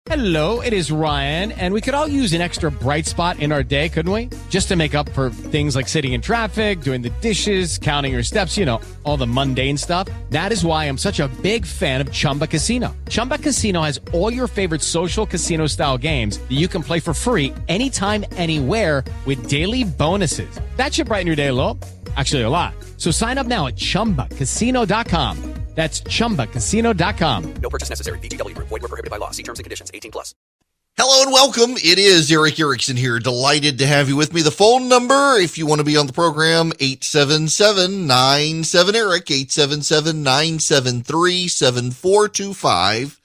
Hello, it is Ryan, and we could all use an extra bright spot in our day, couldn't we? Just to make up for things like sitting in traffic, doing the dishes, counting your steps, you know, all the mundane stuff. That is why I'm such a big fan of Chumba Casino. Chumba Casino has all your favorite social casino-style games that you can play for free anytime, anywhere with daily bonuses. That should brighten your day a little. Actually, a lot. So sign up now at ChumbaCasino.com. That's ChumbaCasino.com. No purchase necessary. VGW Group. Void where prohibited by law. See terms and conditions. 18+. Hello and welcome. It is Eric Erickson here. Delighted to have you with me. The phone number, if you want to be on the program, 877-97-ERIC, 877-973-7425.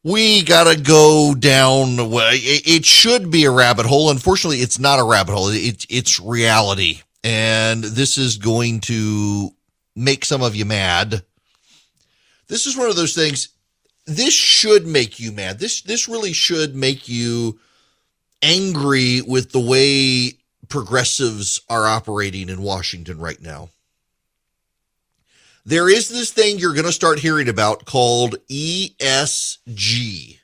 We got to go down. It should be a rabbit hole. Unfortunately, it's not a rabbit hole. It's reality. And this is going to make some of you mad. This is one of those things. This should make you mad. This really should make you angry with the way progressives are operating in Washington right now. There is this thing you're going to start hearing about called ESG.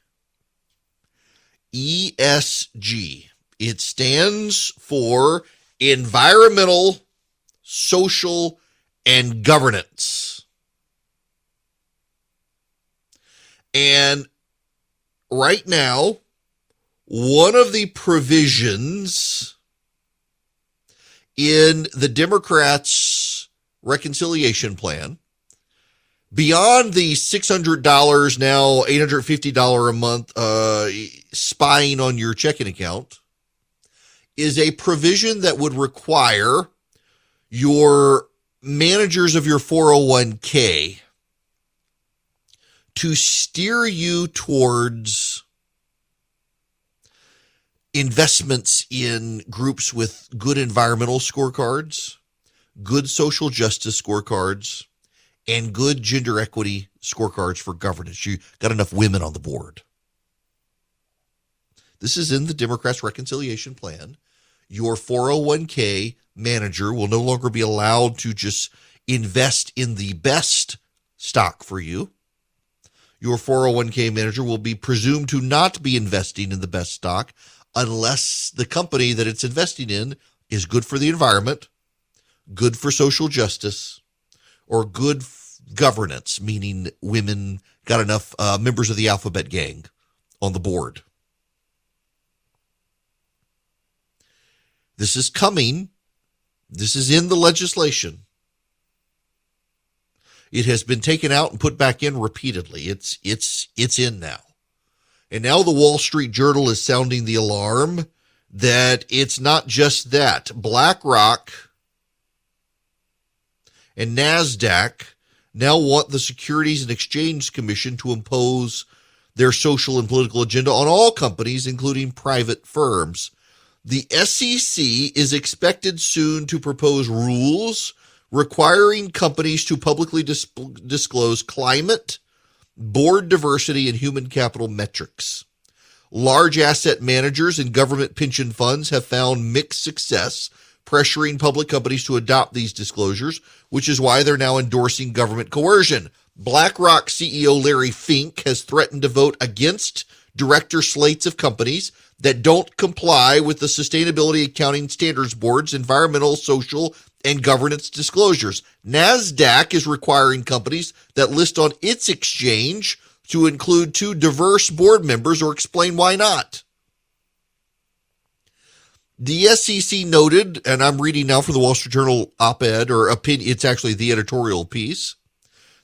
ESG. It stands for Environmental, Social, and Governance. And right now, one of the provisions in the Democrats' reconciliation plan, beyond the $600, now $850 a month spying on your checking account, is a provision that would require your managers of your 401k to steer you towards investments in groups with good environmental scorecards, good social justice scorecards, and good gender equity scorecards for governance. You got enough women on the board. This is in the Democrats' reconciliation plan. Your 401k manager will no longer be allowed to just invest in the best stock for you. Your 401k manager will be presumed to not be investing in the best stock unless the company that it's investing in is good for the environment, good for social justice, or good governance, meaning women got enough members of the alphabet gang on the board. This is coming. This is in the legislation. It has been taken out and put back in repeatedly. It's in now. And now the Wall Street Journal is sounding the alarm that it's not just that. BlackRock and NASDAQ now want the Securities and Exchange Commission to impose their social and political agenda on all companies, including private firms. The SEC is expected soon to propose rules requiring companies to publicly disclose climate, board diversity, and human capital metrics. Large asset managers and government pension funds have found mixed success pressuring public companies to adopt these disclosures, which is why they're now endorsing government coercion. BlackRock CEO Larry Fink has threatened to vote against director slates of companies that don't comply with the Sustainability Accounting Standards Board's environmental, social, and governance disclosures. NASDAQ is requiring companies that list on its exchange to include 2 diverse board members or explain why not. The SEC noted, and I'm reading now from the Wall Street Journal op-ed or opinion, it's actually the editorial piece.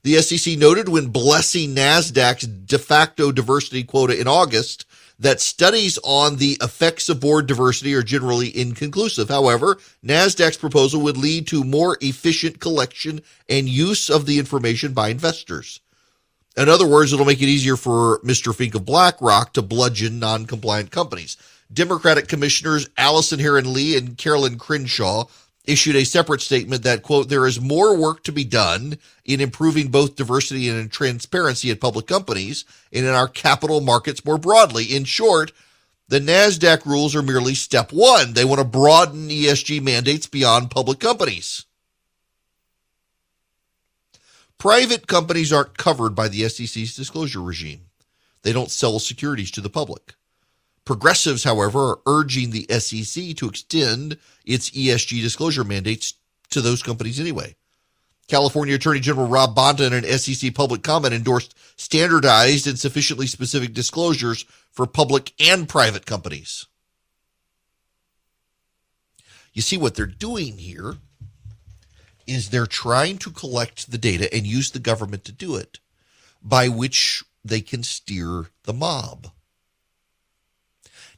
The SEC noted when blessing NASDAQ's de facto diversity quota in August that studies on the effects of board diversity are generally inconclusive. However, NASDAQ's proposal would lead to more efficient collection and use of the information by investors. In other words, it'll make it easier for Mr. Fink of BlackRock to bludgeon non-compliant companies. Democratic commissioners Allison Heron Lee and Carolyn Crenshaw issued a separate statement that, quote, there is more work to be done in improving both diversity and transparency at public companies and in our capital markets more broadly. In short, the NASDAQ rules are merely step one. They want to broaden ESG mandates beyond public companies. Private companies aren't covered by the SEC's disclosure regime. They don't sell securities to the public. Progressives, however, are urging the SEC to extend its ESG disclosure mandates to those companies anyway. California Attorney General Rob Bonta in an SEC public comment endorsed standardized and sufficiently specific disclosures for public and private companies. You see, what they're doing here is they're trying to collect the data and use the government to do it, by which they can steer the mob.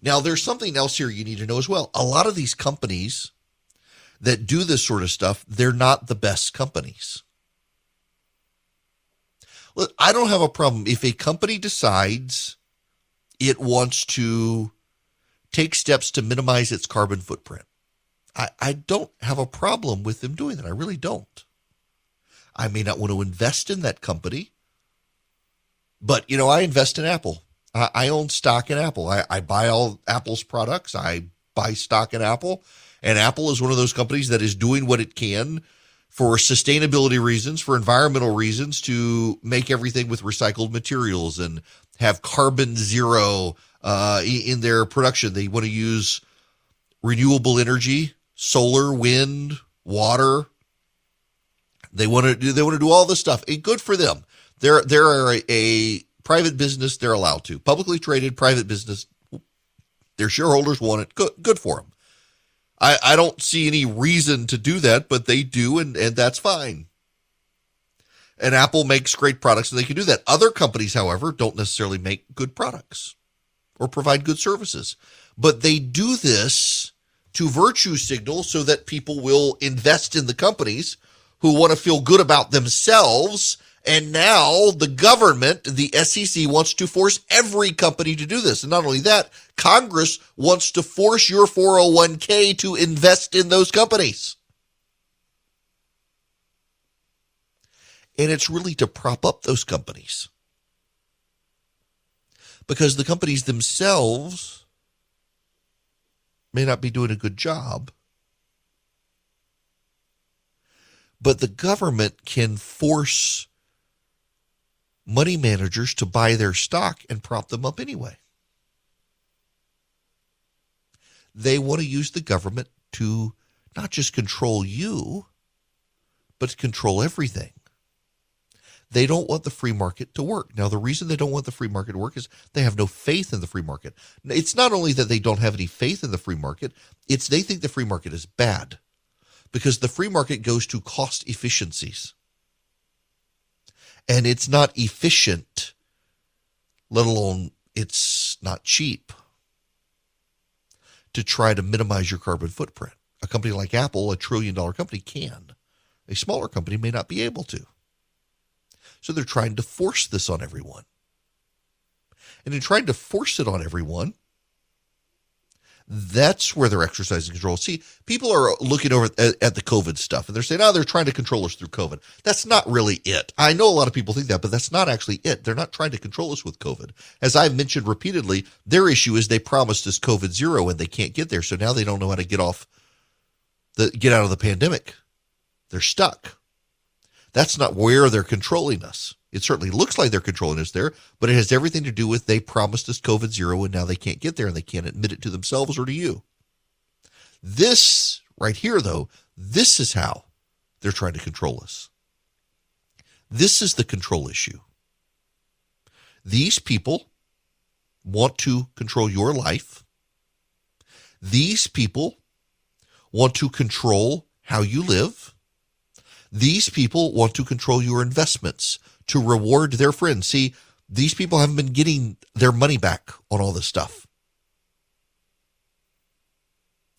Now, there's something else here you need to know as well. A lot of these companies that do this sort of stuff, they're not the best companies. Look, I don't have a problem if a company decides it wants to take steps to minimize its carbon footprint. I don't have a problem with them doing that. I really don't. I may not want to invest in that company, but, I invest in Apple. I own stock in Apple. I buy all Apple's products. I buy stock in Apple. And Apple is one of those companies that is doing what it can for sustainability reasons, for environmental reasons, to make everything with recycled materials and have carbon zero in their production. They want to use renewable energy, solar, wind, water. They want to do all this stuff. Good for them. They're a private business. They're allowed to. Publicly traded private business. Their shareholders want it. Good for them. I don't see any reason to do that, but they do, and that's fine. And Apple makes great products, and they can do that. Other companies, however, don't necessarily make good products or provide good services. But they do this to virtue signal so that people will invest in the companies who want to feel good about themselves. And now the government, the SEC, wants to force every company to do this. And not only that, Congress wants to force your 401k to invest in those companies. And it's really to prop up those companies, because the companies themselves may not be doing a good job, but the government can force money managers to buy their stock and prop them up anyway. They want to use the government to not just control you, but to control everything. They don't want the free market to work. Now, the reason they don't want the free market to work is they have no faith in the free market. It's not only that they don't have any faith in the free market, it's they think the free market is bad, because the free market goes to cost efficiencies. And it's not efficient, let alone it's not cheap, to try to minimize your carbon footprint. A company like Apple, $1 trillion company, can. A smaller company may not be able to. So they're trying to force this on everyone. And in trying to force it on everyone, that's where they're exercising control. See, people are looking over at the COVID stuff, and they're saying, they're trying to control us through COVID. That's not really it. I know a lot of people think that, but that's not actually it. They're not trying to control us with COVID. As I've mentioned repeatedly, their issue is they promised us COVID zero, and they can't get there. So now they don't know how to get out of the pandemic. They're stuck. That's not where they're controlling us. It certainly looks like they're controlling us there, but it has everything to do with they promised us COVID zero, and now they can't get there, and they can't admit it to themselves or to you. This right here, though, this is how they're trying to control us. This is the control issue. These people want to control your life. These people want to control how you live. These people want to control your investments to reward their friends. See, these people haven't been getting their money back on all this stuff.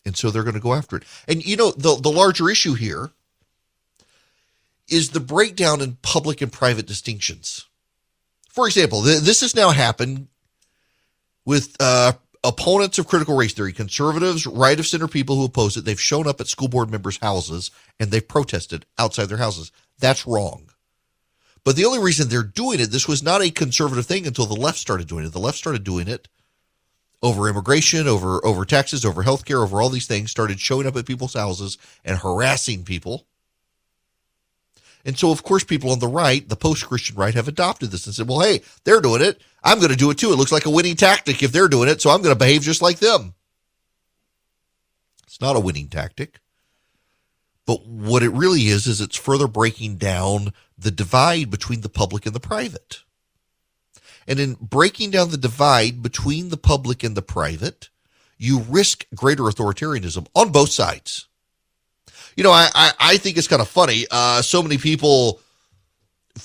And so they're going to go after it. And the larger issue here is the breakdown in public and private distinctions. For example, this has now happened with opponents of critical race theory, conservatives, right of center people who oppose it. They've shown up at school board members' houses and they've protested outside their houses. That's wrong. But the only reason they're doing it, this was not a conservative thing until the left started doing it. The left started doing it over immigration, over taxes, over healthcare, over all these things, started showing up at people's houses and harassing people. And so, of course, people on the right, the post-Christian right, have adopted this and said, well, hey, they're doing it. I'm going to do it too. It looks like a winning tactic if they're doing it, so I'm going to behave just like them. It's not a winning tactic. But what it really is it's further breaking down the divide between the public and the private. And in breaking down the divide between the public and the private, you risk greater authoritarianism on both sides. You know, I think it's kind of funny. So many people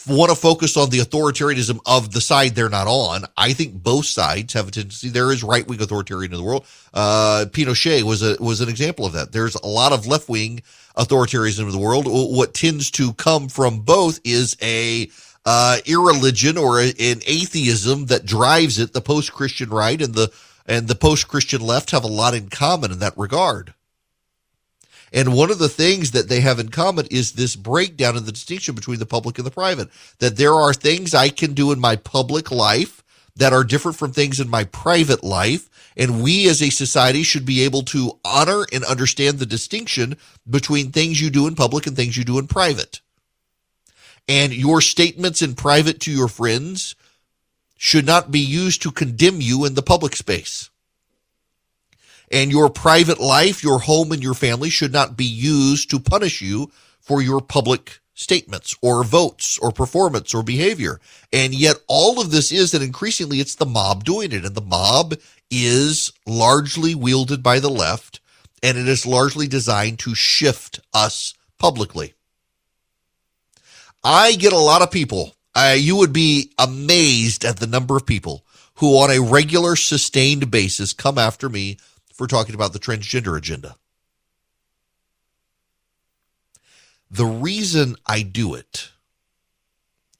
want to focus on the authoritarianism of the side they're not on. I think both sides have a tendency. There is right-wing authoritarian in the world. Pinochet was an example of that. There's a lot of left-wing authoritarianism in the world. What tends to come from both is a irreligion or an atheism that drives it. The post-Christian right and the post-Christian left have a lot in common in that regard. And one of the things that they have in common is this breakdown in the distinction between the public and the private, that there are things I can do in my public life that are different from things in my private life. And we as a society should be able to honor and understand the distinction between things you do in public and things you do in private. And your statements in private to your friends should not be used to condemn you in the public space. And your private life, your home, and your family should not be used to punish you for your public statements or votes or performance or behavior. And yet all of this is, and increasingly it's the mob doing it. And the mob is largely wielded by the left, and it is largely designed to shift us publicly. I get a lot of people. You would be amazed at the number of people who on a regular, sustained basis come after me for talking about the transgender agenda. The reason I do it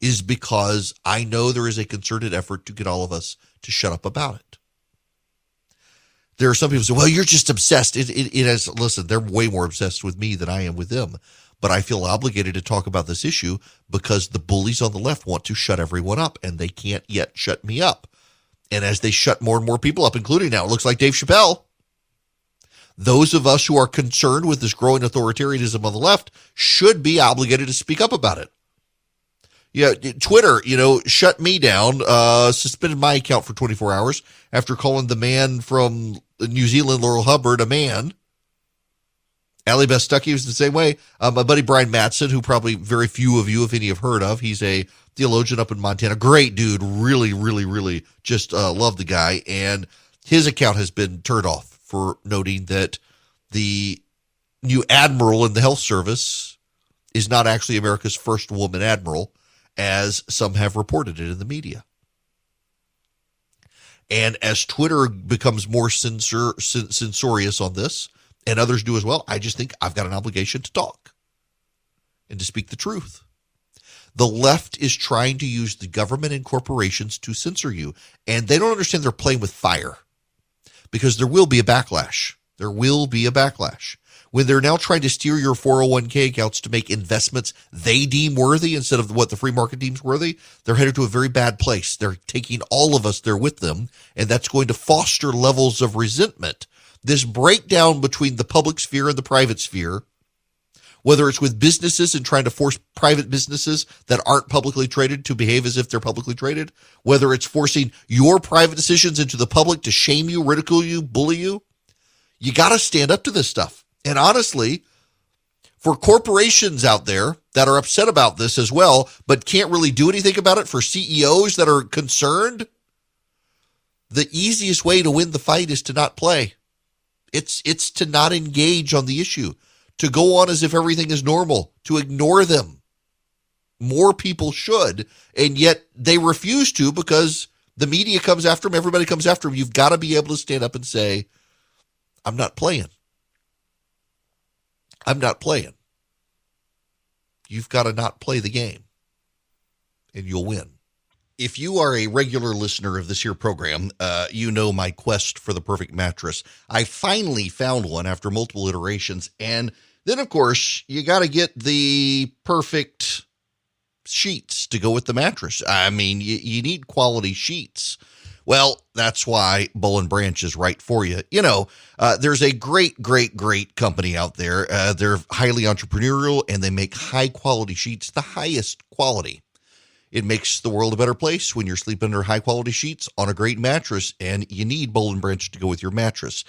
is because I know there is a concerted effort to get all of us to shut up about it. There are some people who say, well, you're just obsessed. It has, listen, they're way more obsessed with me than I am with them. But I feel obligated to talk about this issue because the bullies on the left want to shut everyone up, and they can't yet shut me up. And as they shut more and more people up, including now, it looks like Dave Chappelle, those of us who are concerned with this growing authoritarianism on the left should be obligated to speak up about it. Yeah, Twitter, shut me down, suspended my account for 24 hours after calling the man from New Zealand, Laurel Hubbard, a man. Ali Bestucky was the same way. My buddy Brian Mattson, who probably very few of you, if any, have heard of. He's a theologian up in Montana. Great dude. Really, really, really just love the guy. And his account has been turned off for noting that the new admiral in the health service is not actually America's first woman admiral, as some have reported it in the media. And as Twitter becomes more censorious on this, and others do as well, I just think I've got an obligation to talk and to speak the truth. The left is trying to use the government and corporations to censor you, and they don't understand they're playing with fire because there will be a backlash. There will be a backlash. When they're now trying to steer your 401k accounts to make investments they deem worthy instead of what the free market deems worthy, they're headed to a very bad place. They're taking all of us there with them, and that's going to foster levels of resentment. This breakdown between the public sphere and the private sphere, whether it's with businesses and trying to force private businesses that aren't publicly traded to behave as if they're publicly traded, whether it's forcing your private decisions into the public to shame you, ridicule you, bully you, you got to stand up to this stuff. And honestly, for corporations out there that are upset about this as well, but can't really do anything about it, for CEOs that are concerned, the easiest way to win the fight is to not play. It's to not engage on the issue, to go on as if everything is normal, to ignore them. More people should, and yet they refuse to because the media comes after them, everybody comes after them. You've got to be able to stand up and say, I'm not playing. I'm not playing. You've got to not play the game, and you'll win. If you are a regular listener of this here program, you know my quest for the perfect mattress. I finally found one after multiple iterations. And then, of course, you got to get the perfect sheets to go with the mattress. I mean, you need quality sheets. Well, that's why Boll and Branch is right for you. There's a great company out there. They're highly entrepreneurial, and they make high-quality sheets, the highest quality. It makes the world a better place when you're sleeping under high-quality sheets on a great mattress, and you need Boll and Branch to go with your mattress.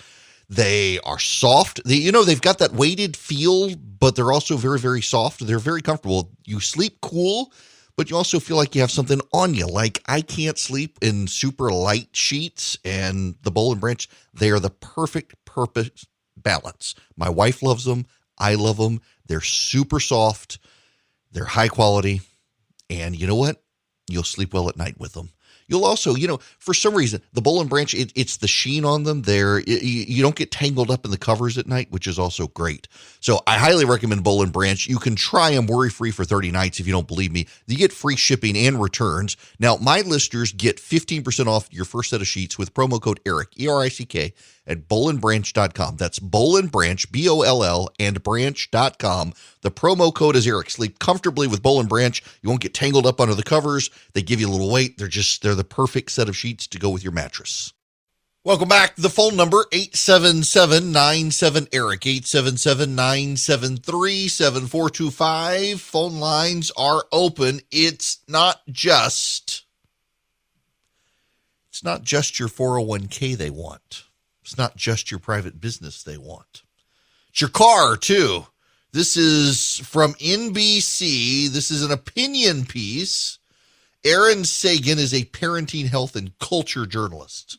They are soft. They've got that weighted feel, but they're also very, very soft. They're very comfortable. You sleep cool, but you also feel like you have something on you. Like, I can't sleep in super light sheets, and the Boll and Branch, they are the perfect balance. My wife loves them. I love them. They're super soft. They're high quality. And you know what? You'll sleep well at night with them. You'll also, for some reason, the Boll and Branch, it's the sheen on them. You don't get tangled up in the covers at night, which is also great. So I highly recommend Boll and Branch. You can try them worry-free for 30 nights if you don't believe me. You get free shipping and returns. Now, my listeners get 15% off your first set of sheets with promo code ERIC, ERICK, at bollandbranch.com. That's Boll and Branch, BOLL, and branch.com. The promo code is ERIC. Sleep comfortably with Boll and Branch. You won't get tangled up under the covers. They give you a little weight. They're the perfect set of sheets to go with your mattress. Welcome back. The phone number, 877-97-ERIC, 877-973-7425. Phone lines are open. It's not just your 401k they want. It's not just your private business they want. It's your car, too. This is from NBC. This is an opinion piece. Aaron Sagan is a parenting, health, and culture journalist.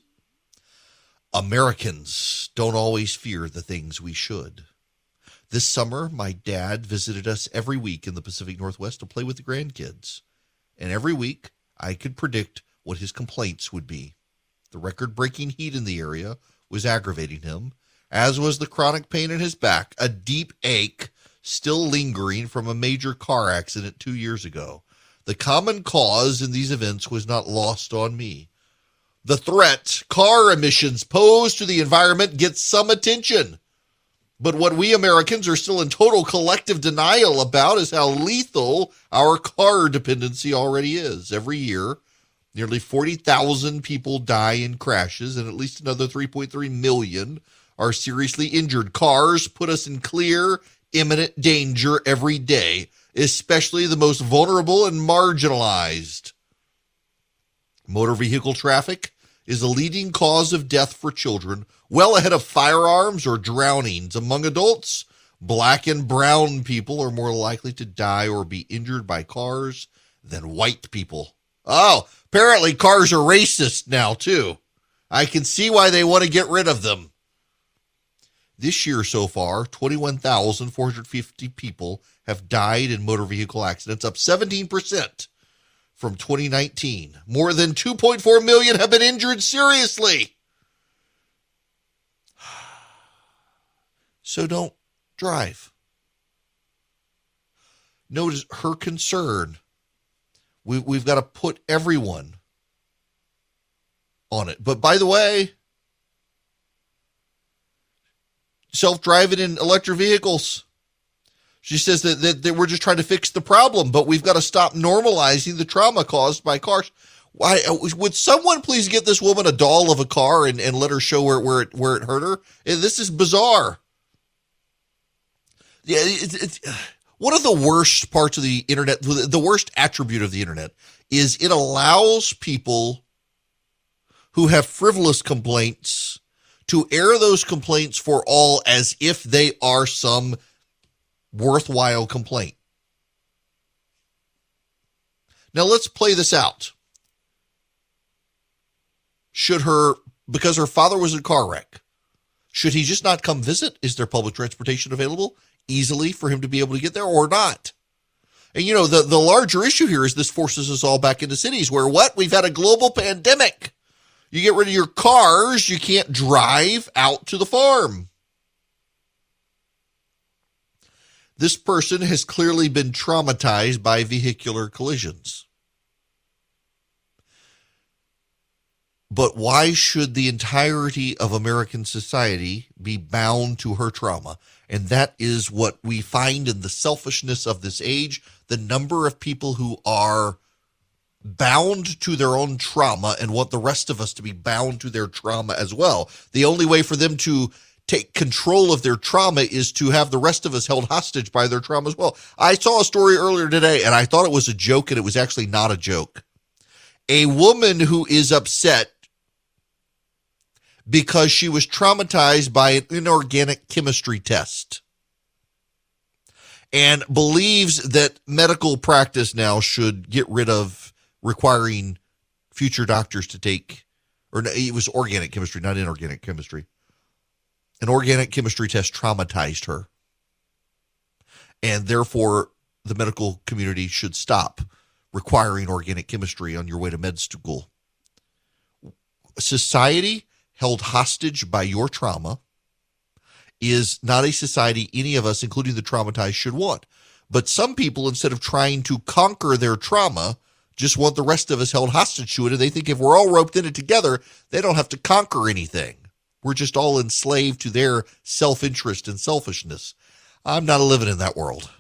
Americans don't always fear the things we should. This summer, my dad visited us every week in the Pacific Northwest to play with the grandkids. And every week, I could predict what his complaints would be. The record-breaking heat in the area was aggravating him, as was the chronic pain in his back, a deep ache still lingering from a major car accident 2 years ago. The common cause in these events was not lost on me. The threat car emissions pose to the environment gets some attention. But what we Americans are still in total collective denial about is how lethal our car dependency already is. Every year, nearly 40,000 people die in crashes, and at least another 3.3 million are seriously injured. Cars put us in clear, imminent danger every day, especially the most vulnerable and marginalized. Motor vehicle traffic is a leading cause of death for children, well ahead of firearms or drownings. Among adults, black and brown people are more likely to die or be injured by cars than white people. Oh, apparently cars are racist now, too. I can see why they want to get rid of them. This year so far, 21,450 people have died in motor vehicle accidents, up 17% from 2019. More than 2.4 million have been injured seriously. So don't drive. Notice her concern. We've got to put everyone on it. But by the way, self-driving and electric vehicles. She says that we're just trying to fix the problem, but we've got to stop normalizing the trauma caused by cars. Why would someone please get this woman a doll of a car and let her show where it hurt her? This is bizarre. Yeah, it's one of the worst parts of the internet, the worst attribute of the internet, is it allows people who have frivolous complaints to air those complaints for all as if they are some worthwhile complaint. Now let's play this out. Because her father was in a car wreck, should he just not come visit? Is there public transportation available easily for him to be able to get there or not? And the larger issue here is this forces us all back into cities where we've had a global pandemic. You get rid of your cars, you can't drive out to the farm. This person has clearly been traumatized by vehicular collisions. But why should the entirety of American society be bound to her trauma? And that is what we find in the selfishness of this age. The number of people who are bound to their own trauma and want the rest of us to be bound to their trauma as well. The only way for them to take control of their trauma is to have the rest of us held hostage by their trauma as well. I saw a story earlier today, and I thought it was a joke, and it was actually not a joke. A woman who is upset because she was traumatized by an inorganic chemistry test and believes that medical practice now should get rid of requiring future doctors to take, or it was organic chemistry, not inorganic chemistry. An organic chemistry test traumatized her. And therefore, the medical community should stop requiring organic chemistry on your way to med school. Society held hostage by your trauma is not a society any of us, including the traumatized, should want. But some people, instead of trying to conquer their trauma, just want the rest of us held hostage to it. And they think if we're all roped in it together, they don't have to conquer anything. We're just all enslaved to their self-interest and selfishness. I'm not living in that world.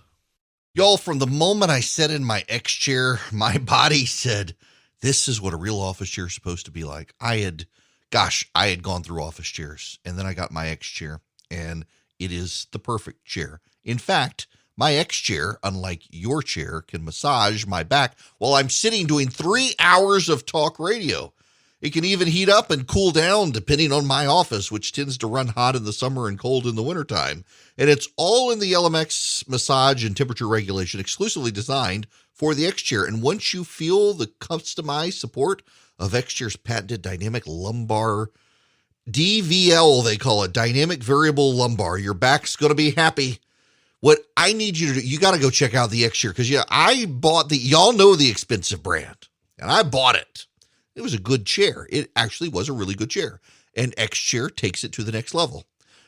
Y'all, from the moment I sat in my X chair, my body said, this is what a real office chair is supposed to be like. I had gone through office chairs, and then I got my X chair, and it is the perfect chair. In fact, my X chair, unlike your chair, can massage my back while I'm sitting doing 3 hours of talk radio. It can even heat up and cool down depending on my office, which tends to run hot in the summer and cold in the wintertime. And it's all in the LMX massage and temperature regulation, exclusively designed for the X chair. And once you feel the customized support of X chair's patented dynamic lumbar, DVL, they call it, dynamic variable lumbar, your back's going to be happy. What I need you to do, you got to go check out the X chair, because I bought y'all know the expensive brand, and I bought it. It was a good chair. It actually was a really good chair. And X Chair takes it to the next level.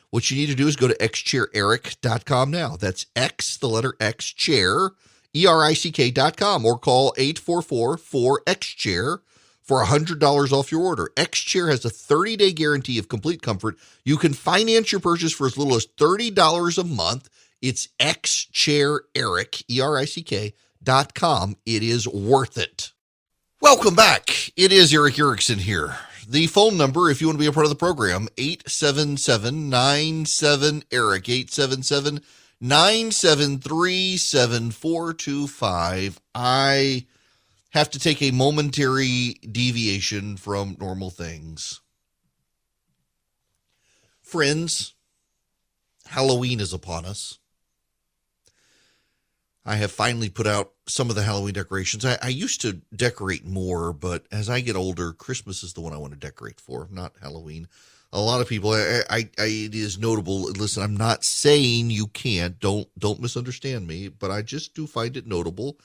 What you need to do is go to xchaireric.com now. That's X, the letter X, chair, ERICK.com, or call 844-4XChair for $100 off your order. X Chair has a 30-day guarantee of complete comfort. You can finance your purchase for as little as $30 a month. It's xchaireric, ERICK.com. It is worth it. Welcome back. It is Eric Erickson here. The phone number, if you want to be a part of the program, 877-97-ERIC, 877-973-7425. I have to take a momentary deviation from normal things. Friends, Halloween is upon us. I have finally put out some of the Halloween decorations. I used to decorate more, but as I get older, Christmas is the one I want to decorate for, not Halloween. A lot of people, it is notable. Listen, I'm not saying you can't. Don't misunderstand me, but I just do find it notable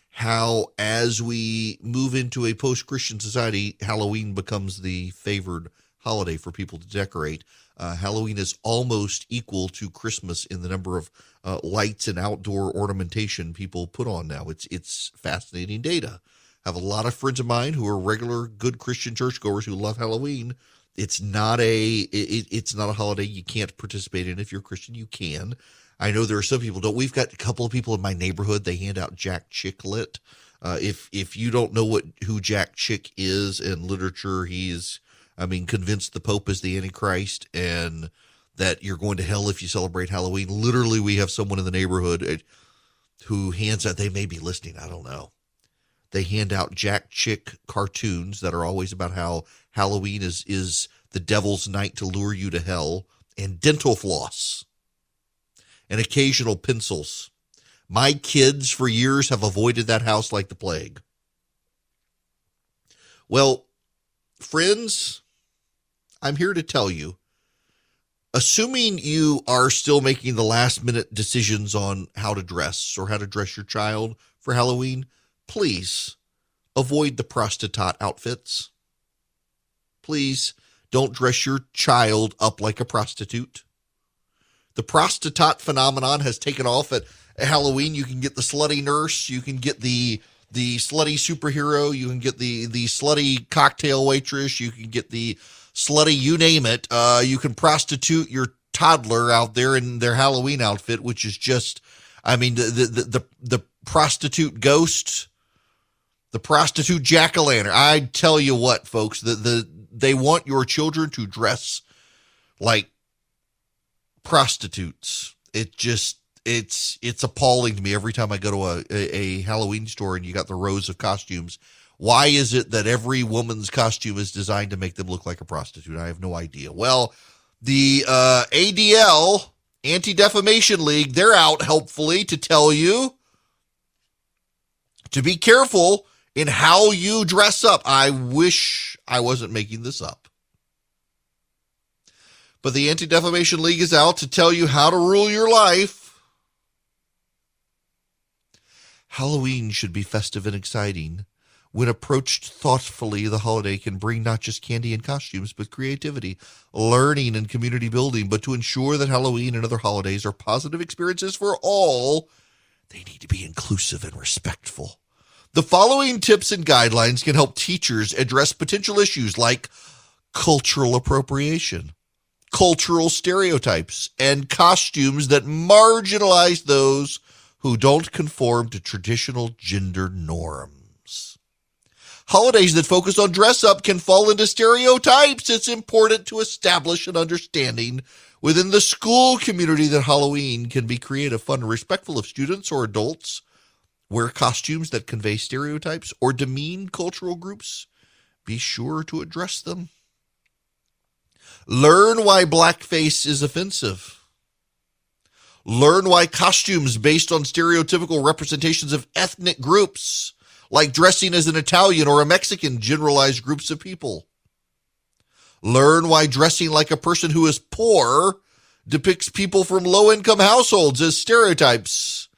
how, as we move into a post-Christian society, Halloween becomes the favored holiday for people to decorate. Halloween is almost equal to Christmas in the number of lights and outdoor ornamentation people put on now. It's fascinating data. I have a lot of friends of mine who are regular good Christian churchgoers who love Halloween. It's not a holiday you can't participate in. If you're a Christian, you can. I know there are some people don't. We've got a couple of people in my neighborhood. They hand out Jack Chick lit. If you don't know who Jack Chick is in literature, he's convinced the Pope is the Antichrist and that you're going to hell if you celebrate Halloween. Literally, we have someone in the neighborhood who hands out, they may be listening, I don't know. They hand out Jack Chick cartoons that are always about how Halloween is the devil's night to lure you to hell, and dental floss and occasional pencils. My kids for years have avoided that house like the plague. Well, friends, I'm here to tell you, assuming you are still making the last minute decisions on how to dress or how to dress your child for Halloween, please avoid the prostitute outfits. Please don't dress your child up like a prostitute. The prostitute phenomenon has taken off at Halloween. You can get the slutty nurse. You can get the slutty superhero. You can get the slutty cocktail waitress. You can get the slutty, you name it. You can prostitute your toddler out there in their Halloween outfit, which is just, the prostitute ghost, The prostitute jack-o'-lantern. I tell you what, folks, they want your children to dress like prostitutes. It's appalling to me every time I go to a Halloween store and you got the rows of costumes. Why is it that every woman's costume is designed to make them look like a prostitute? I have no idea. Well, the ADL, Anti-Defamation League, they're out helpfully to tell you to be careful in how you dress up. I wish I wasn't making this up. But the Anti-Defamation League is out to tell you how to rule your life. Halloween should be festive and exciting. When approached thoughtfully, the holiday can bring not just candy and costumes, but creativity, learning, and community building. But to ensure that Halloween and other holidays are positive experiences for all, they need to be inclusive and respectful. The following tips and guidelines can help teachers address potential issues like cultural appropriation, cultural stereotypes, and costumes that marginalize those who don't conform to traditional gender norms. Holidays that focus on dress up can fall into stereotypes. It's important to establish an understanding within the school community that Halloween can be creative, fun, and respectful of students or adults wear costumes that convey stereotypes or demean cultural groups. Be sure to address them. Learn why blackface is offensive. Learn why costumes based on stereotypical representations of ethnic groups, like dressing as an Italian or a Mexican, generalize groups of people. Learn why dressing like a person who is poor depicts people from low-income households as stereotypes.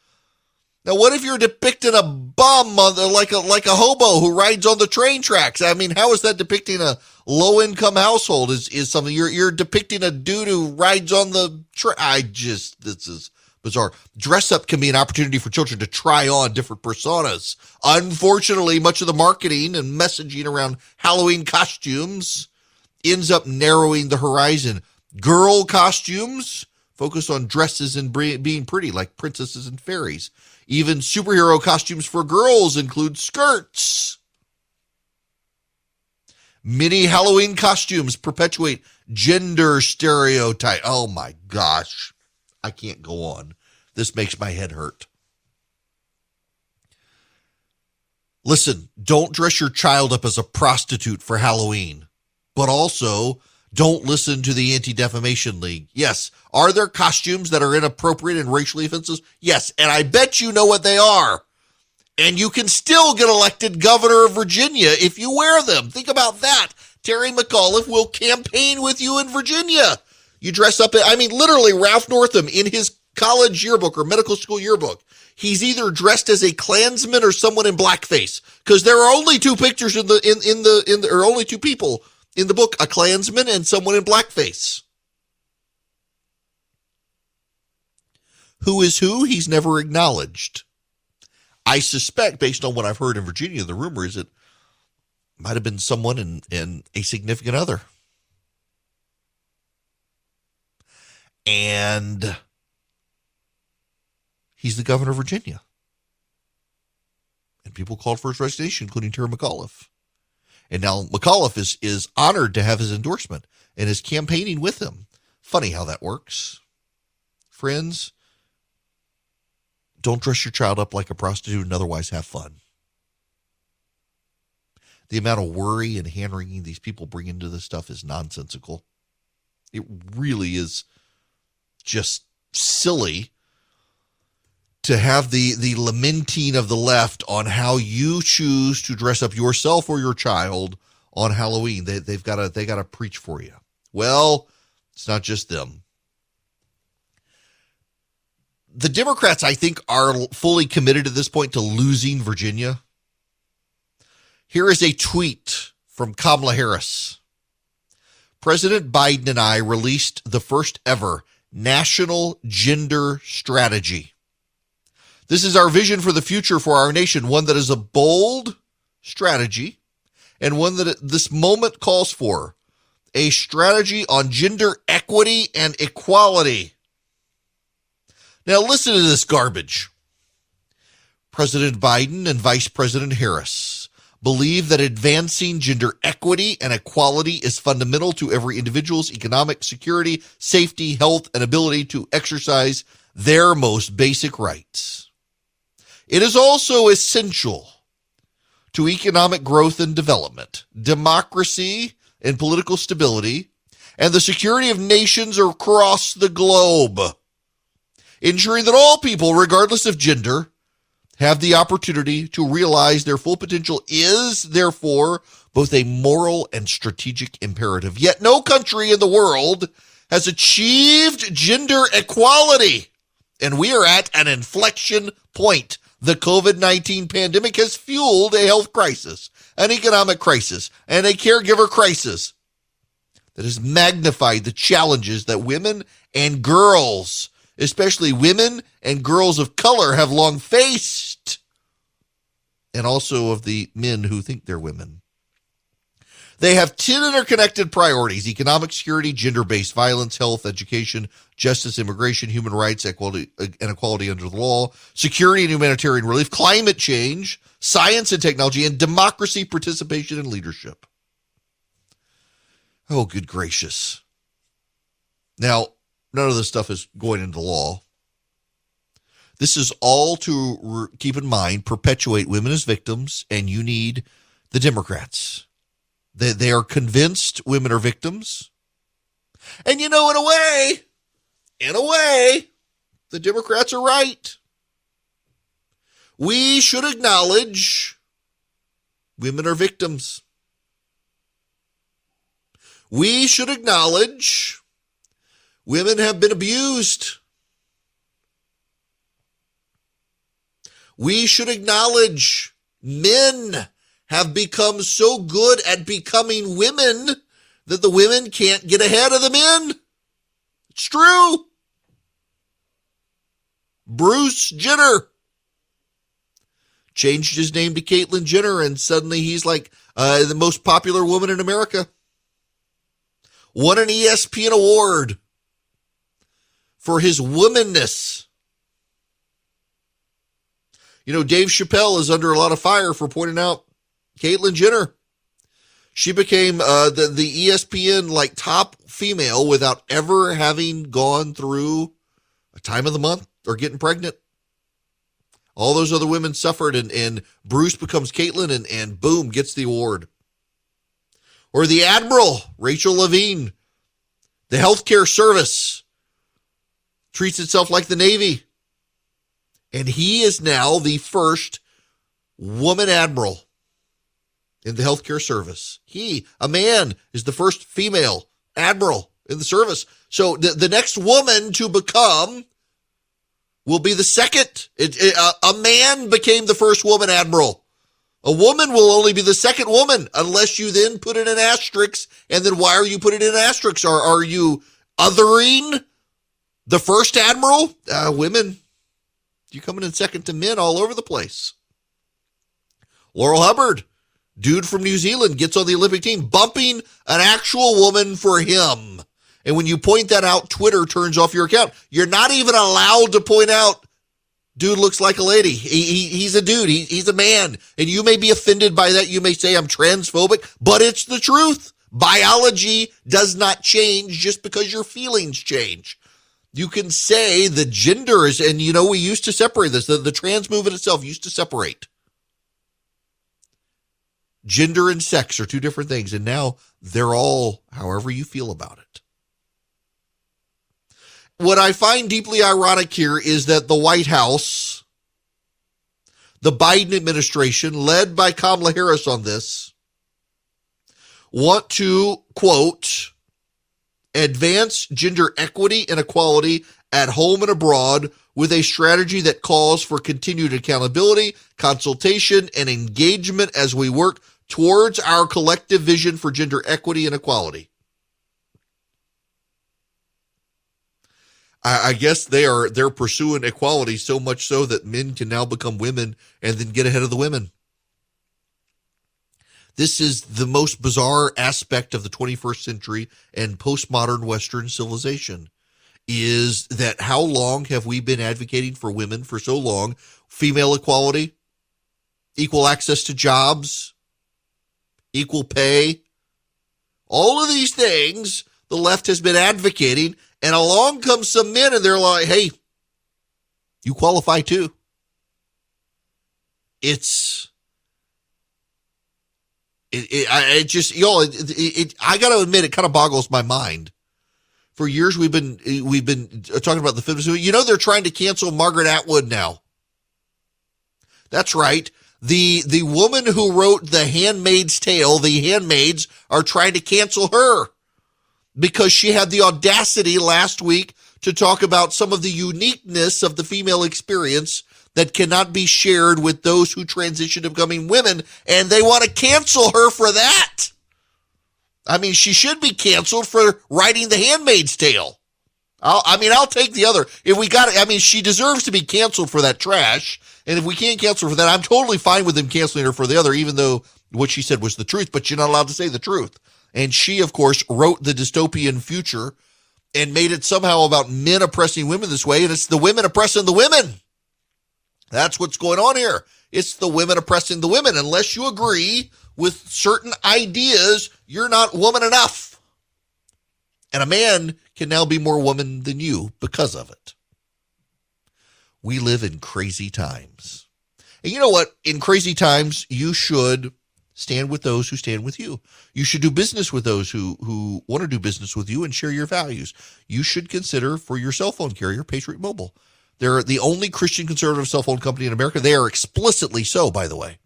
Now, what if you're depicting a bum like a hobo who rides on the train tracks? I mean, how is that depicting a low-income household? Is something you're depicting a dude who rides on the train? This is bizarre. Dress up can be an opportunity for children to try on different personas. Unfortunately, much of the marketing and messaging around Halloween costumes ends up narrowing the horizon. Girl costumes focus on dresses and being pretty, like princesses and fairies. Even superhero costumes for girls include skirts. Many Halloween costumes perpetuate gender stereotype. Oh my gosh. I can't go on. This makes my head hurt. Listen, don't dress your child up as a prostitute for Halloween, but also don't listen to the Anti-Defamation League. Yes, are there costumes that are inappropriate and racially offensive? Yes, and I bet you know what they are. And you can still get elected governor of Virginia if you wear them. Think about that. Terry McAuliffe will campaign with you in Virginia. You dress up, literally Ralph Northam in his college yearbook or medical school yearbook, he's either dressed as a Klansman or someone in blackface, because there are only two pictures or only two people in the book, a Klansman and someone in blackface. Who is who? He's never acknowledged. I suspect, based on what I've heard in Virginia, the rumor is it might have been someone in a significant other. And he's the governor of Virginia. And people called for his resignation, including Terry McAuliffe. And now McAuliffe is honored to have his endorsement and is campaigning with him. Funny how that works. Friends, don't dress your child up like a prostitute and otherwise have fun. The amount of worry and hand-wringing these people bring into this stuff is nonsensical. It really is just silly to have the lamenting of the left on how you choose to dress up yourself or your child on Halloween. They got to preach for you. Well, it's not just them. The Democrats, I think, are fully committed at this point to losing Virginia. Here is a tweet from Kamala Harris. President Biden and I released the first ever national gender strategy. This is our vision for the future for our nation, one that is a bold strategy and one that this moment calls for, a strategy on gender equity and equality. Now listen to this garbage. President Biden and Vice President Harris believe that advancing gender equity and equality is fundamental to every individual's economic security, safety, health, and ability to exercise their most basic rights. It is also essential to economic growth and development, democracy and political stability, and the security of nations across the globe, ensuring that all people, regardless of gender, have the opportunity to realize their full potential is, therefore, both a moral and strategic imperative. Yet no country in the world has achieved gender equality, and we are at an inflection point. The COVID-19 pandemic has fueled a health crisis, an economic crisis, and a caregiver crisis that has magnified the challenges that women and girls, especially women and girls of color, have long faced, and also of the men who think they're women. They have 10 interconnected priorities: economic security, gender-based violence, health, education, justice, immigration, human rights, equality, and equality under the law, security and humanitarian relief, climate change, science and technology, and democracy, participation, and leadership. Oh, good gracious. Now, none of this stuff is going into law. This is all to keep in mind, perpetuate women as victims, and you need the Democrats. They are convinced women are victims. And you know, in a way, the Democrats are right. We should acknowledge women are victims. We should acknowledge women have been abused. We should acknowledge men have become so good at becoming women that the women can't get ahead of the men. It's true. Bruce Jenner changed his name to Caitlyn Jenner, and suddenly he's like the most popular woman in America. Won an ESPN award for his womanness. You know, Dave Chappelle is under a lot of fire for pointing out Caitlyn Jenner. She became the ESPN top female without ever having gone through a time of the month or getting pregnant. All those other women suffered, and Bruce becomes Caitlyn, and boom, gets the award. Or the Admiral, Rachel Levine. The healthcare service treats itself like the Navy. And he is now the first woman admiral in the healthcare service. He, a man, is the first female admiral in the service. So the next woman to become will be the second. A man became the first woman admiral. A woman will only be the second woman unless you then put it in asterisks. And then why are you putting it in asterisks? Are you othering the first admiral? Women, you're coming in second to men all over the place. Laurel Hubbard, dude from New Zealand, gets on the Olympic team, bumping an actual woman for him. And when you point that out, Twitter turns off your account. You're not even allowed to point out, dude looks like a lady. He's a dude. He's a man. And you may be offended by that. You may say I'm transphobic, but it's the truth. Biology does not change just because your feelings change. You can say the gender is, and you know, we used to separate this. The trans movement itself used to separate. Gender and sex are two different things, and now they're all however you feel about it. What I find deeply ironic here is that the White House, the Biden administration, led by Kamala Harris on this, want to, quote, advance gender equity and equality at home and abroad with a strategy that calls for continued accountability, consultation, and engagement as we work towards our collective vision for gender equity and equality. I guess they're pursuing equality so much so that men can now become women and then get ahead of the women. This is the most bizarre aspect of the 21st century and postmodern Western civilization, is that how long have we been advocating for women for so long? Female equality, equal access to jobs, equal pay. All of these things the left has been advocating, and along comes some men and they're like, hey, you qualify too. I got to admit, it kind of boggles my mind. For years, we've been talking about the feminism. You know, they're trying to cancel Margaret Atwood now. That's right. The woman who wrote The Handmaid's Tale, the handmaids are trying to cancel her because she had the audacity last week to talk about some of the uniqueness of the female experience that cannot be shared with those who transition to becoming women, and they want to cancel her for that. I mean, she should be canceled for writing The Handmaid's Tale. I'll take the other. If we got it, I mean, she deserves to be canceled for that trash. And if we can't cancel her for that, I'm totally fine with them canceling her for the other, even though what she said was the truth, but you're not allowed to say the truth. And she, of course, wrote the dystopian future and made it somehow about men oppressing women this way. And it's the women oppressing the women. That's what's going on here. It's the women oppressing the women. Unless you agree with certain ideas, you're not woman enough. And a man can now be more woman than you because of it. We live in crazy times. And you know what? In crazy times, you should stand with those who stand with you. You should do business with those who want to do business with you and share your values. You should consider for your cell phone carrier, Patriot Mobile. They're the only Christian conservative cell phone company in America. They are explicitly so, by the way.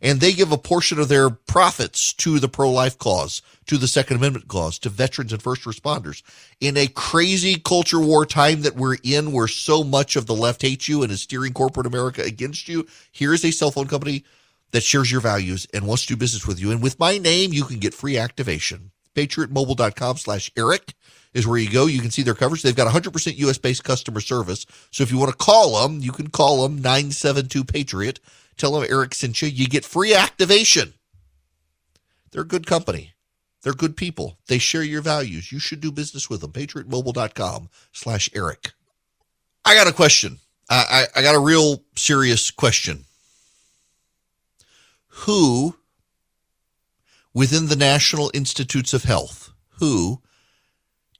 And they give a portion of their profits to the pro-life cause, to the Second Amendment cause, to veterans and first responders. In a crazy culture war time that we're in, where so much of the left hates you and is steering corporate America against you, here's a cell phone company that shares your values and wants to do business with you. And with my name, you can get free activation. PatriotMobile.com/Eric is where you go. You can see their coverage. They've got 100% U.S.-based customer service. So if you want to call them, you can call them 972-PATRIOT. Tell them Eric sent you. You get free activation. They're a good company. They're good people. They share your values. You should do business with them. PatriotMobile.com/Eric. I got a question. I got a real serious question. Who, within the National Institutes of Health, who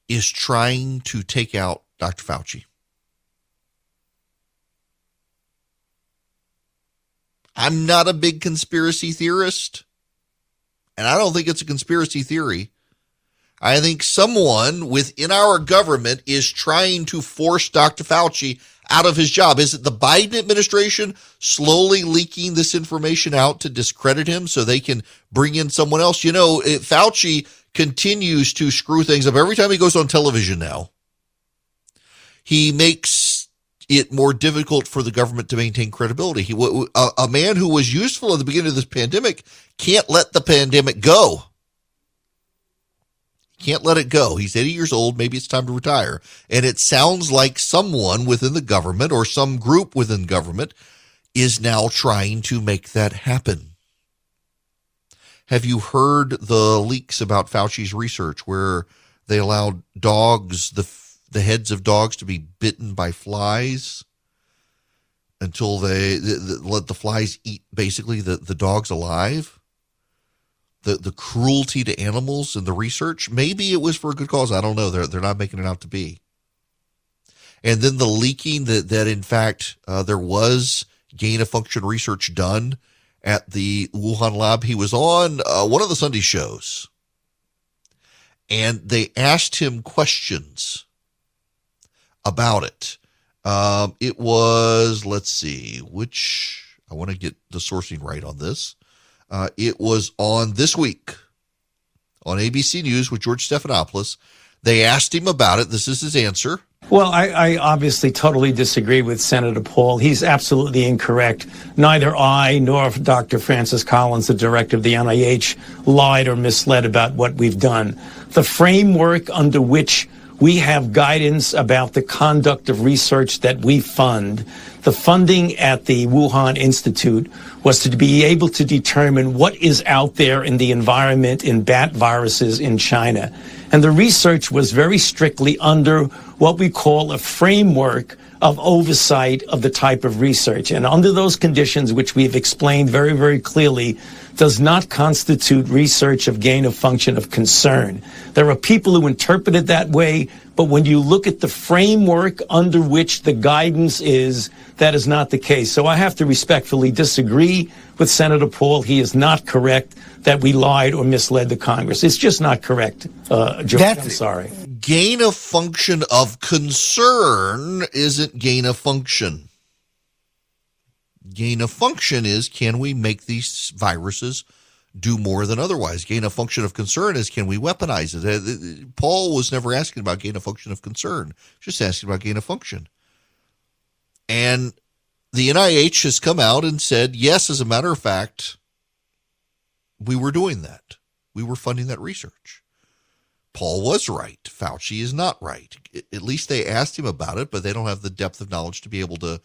is trying to take out Dr. Fauci? I'm not a big conspiracy theorist, and I don't think it's a conspiracy theory. I think someone within our government is trying to force Dr. Fauci out of his job. Is it the Biden administration slowly leaking this information out to discredit him so they can bring in someone else? You know, Fauci continues to screw things up. Every time he goes on television now, he makes it more difficult for the government to maintain credibility. A man who was useful at the beginning of this pandemic can't let the pandemic go. Can't let it go. He's 80 years old. Maybe it's time to retire. And it sounds like someone within the government or some group within government is now trying to make that happen. Have you heard the leaks about Fauci's research where they allowed dogs, the heads of dogs, to be bitten by flies until they let the flies eat basically the dogs alive? The cruelty to animals in the research, maybe it was for a good cause. I don't know. They're not making it out to be. And then the leaking that in fact there was gain of function research done at the Wuhan lab. He was on one of the Sunday shows, and they asked him questions about it. It was, let's see, I want to get the sourcing right on this. It was on This Week on ABC News with George Stephanopoulos. They asked him about it. This is his answer. Well, I obviously totally disagree with Senator Paul. He's absolutely incorrect. Neither I nor Dr. Francis Collins, the director of the NIH, lied or misled about what we've done. The framework under which we have guidance about the conduct of research that we fund, the funding at the Wuhan Institute was to be able to determine what is out there in the environment in bat viruses in China. And the research was very strictly under what we call a framework of oversight of the type of research. And under those conditions, which we've explained very, very clearly does not constitute research of gain of function of concern. There are people who interpret it that way, but when you look at the framework under which the guidance is, that is not the case. So I have to respectfully disagree with Senator Paul. He is not correct that we lied or misled the Congress. It's just not correct, George. I'm sorry. Gain of function of concern isn't gain of function. Gain of function is, can we make these viruses do more than otherwise? Gain of function of concern is, can we weaponize it? Paul was never asking about gain of function of concern, just asking about gain of function. And the NIH has come out and said, yes, as a matter of fact, we were doing that. We were funding that research. Paul was right. Fauci is not right. At least they asked him about it, but they don't have the depth of knowledge to be able to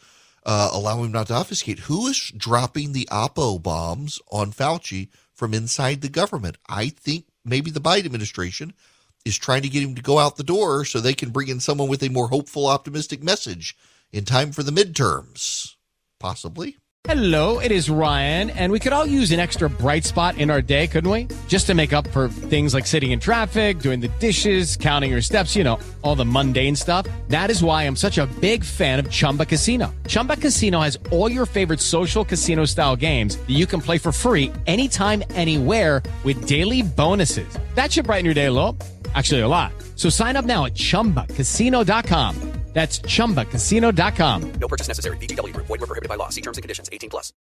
allow him not to obfuscate. Who is dropping the Oppo bombs on Fauci from inside the government? I think maybe the Biden administration is trying to get him to go out the door so they can bring in someone with a more hopeful, optimistic message in time for the midterms. Possibly. Hello, it is Ryan, and we could all use an extra bright spot in our day, couldn't we? Just to make up for things like sitting in traffic, doing the dishes, counting your steps, all the mundane stuff. That is why I'm such a big fan of Chumba Casino. Chumba Casino has all your favorite social casino-style games that you can play for free anytime, anywhere with daily bonuses. That should brighten your day a little. Actually, a lot. So sign up now at ChumbaCasino.com. That's ChumbaCasino.com. No purchase necessary. VGW Group. Void where prohibited by law. See terms and conditions. 18+.